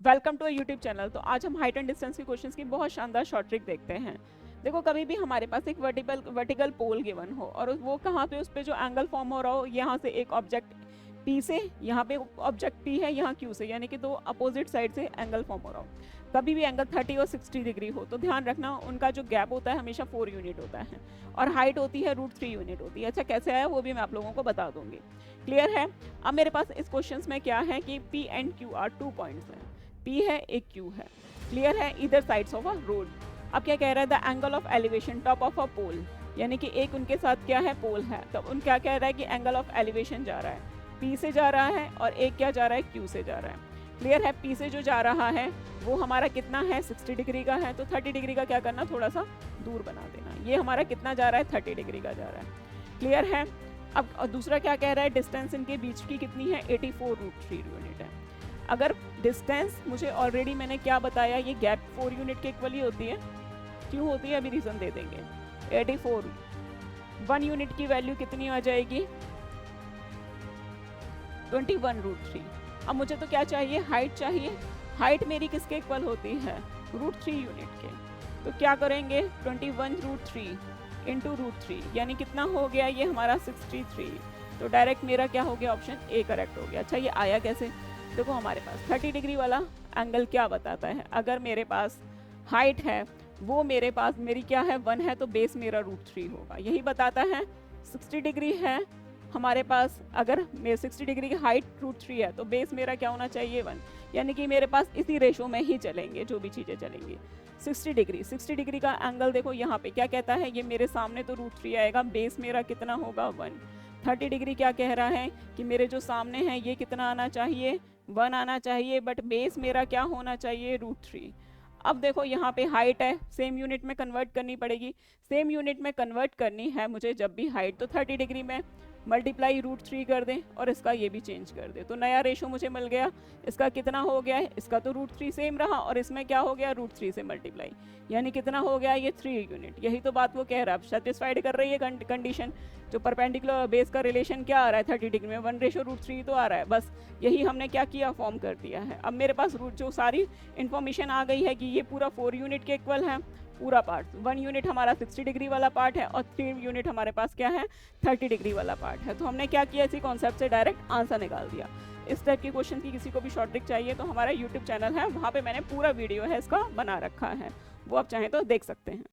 Welcome to YouTube channel. तो आज हम हाइट एंड डिस्टेंस के क्वेश्चंस की बहुत शानदार शॉर्ट ट्रिक देखते हैं। देखो, कभी भी हमारे पास एक वर्टिकल पोल गिवन हो और वो कहाँ पे, उस पे जो एंगल फॉर्म हो रहा हो, यहाँ से एक ऑब्जेक्ट P से, यहाँ पे ऑब्जेक्ट P है, यहाँ Q से, यानी कि दो अपोजिट साइड से एंगल फॉर्म हो रहा हो। कभी भी एंगल 30 और 60 डिग्री हो तो ध्यान रखना उनका जो गैप होता है हमेशा 4 यूनिट होता है और हाइट होती है √3 यूनिट होती है। अच्छा, कैसे आया वो भी मैं आप लोगों को बता दूंगी। क्लियर है? अब मेरे पास इस क्वेश्चन में क्या है कि P and Q are 2 points हैं। P है, एक Q है। क्लियर है? इधर साइड्स ऑफ अ रोड। अब क्या कह रहा है? The angle of elevation top of a pole, यानी कि एक उनके साथ क्या है, पोल है। तो उन क्या कह रहा है कि एंगल ऑफ एलिवेशन जा रहा है, P से जा रहा है और एक क्या जा रहा है, Q से जा रहा है। क्लियर है? P से जो जा रहा है वो हमारा कितना है, 60 डिग्री का है। तो 30 डिग्री का क्या करना, थोड़ा सा दूर बना देना। ये हमारा कितना जा रहा है, 30 डिग्री का जा रहा है। क्लियर है? अब दूसरा क्या कह रहा है, डिस्टेंस इनके बीच की कितनी है, 84√3 यूनिट है। अगर डिस्टेंस मुझे ऑलरेडी मैंने क्या बताया, ये गैप 4 यूनिट के इक्वल ही होती है। क्यों होती है, अभी रीज़न दे देंगे। 84 1 यूनिट की वैल्यू कितनी आ जाएगी, 21√3। अब मुझे तो क्या चाहिए, हाइट चाहिए। हाइट मेरी किसके इक्वल होती है, √3 यूनिट के। तो क्या करेंगे, 21√3 इंटू √3, यानी कितना हो गया ये हमारा 63। तो डायरेक्ट मेरा क्या हो गया, ऑप्शन ए करेक्ट हो गया। अच्छा, ये आया कैसे? देखो, हमारे पास 30 डिग्री वाला एंगल क्या बताता है, अगर मेरे पास हाइट है वो मेरे पास मेरी क्या है, 1 है, तो बेस मेरा √3 होगा, यही बताता है। 60 डिग्री है हमारे पास, अगर मेरे 60 डिग्री की हाइट √3 है तो बेस मेरा क्या होना चाहिए, 1, यानी कि मेरे पास इसी रेशो में ही चलेंगे जो भी चीज़ें चलेंगी। 60 डिग्री का एंगल देखो यहाँ पे क्या कहता है, ये मेरे सामने तो √3 आएगा, बेस मेरा कितना होगा, 1। 30 डिग्री क्या कह रहा है कि मेरे जो सामने है ये कितना आना चाहिए, 1 आना चाहिए, बट बेस मेरा क्या होना चाहिए, √3। अब देखो यहाँ पे हाइट है, सेम यूनिट में कन्वर्ट करनी पड़ेगी। सेम यूनिट में कन्वर्ट करनी है मुझे जब भी हाइट, तो 30 डिग्री में मल्टीप्लाई √3 कर दें और इसका ये भी चेंज कर दें, तो नया रेशो मुझे मिल गया। इसका कितना हो गया है, इसका तो √3 सेम रहा और इसमें क्या हो गया, √3 से मल्टीप्लाई, यानी कितना हो गया, ये 3 यूनिट। यही तो बात वो कह रहा है, अब सेटिस्फाइड कर रही है कंडीशन। जो परपेंडिकुलर बेस का रिलेशन क्या आ रहा है 30 डिग्री में, 1:√3 तो आ रहा है। बस यही हमने क्या किया, फॉर्म कर दिया है। अब मेरे पास जो सारी इन्फॉर्मेशन आ गई है कि ये पूरा 4 यूनिट के इक्वल है, पूरा पार्ट। 1 यूनिट हमारा 60 डिग्री वाला पार्ट है और 3 यूनिट हमारे पास क्या है, 30 डिग्री वाला पार्ट है। तो हमने क्या किया, इसी कॉन्सेप्ट से डायरेक्ट आंसर निकाल दिया। इस टाइप के क्वेश्चन की किसी को भी शॉर्ट ट्रिक चाहिए तो हमारा यूट्यूब चैनल है, वहाँ पे मैंने पूरा वीडियो है इसका बना रखा है, वो आप चाहें तो देख सकते हैं।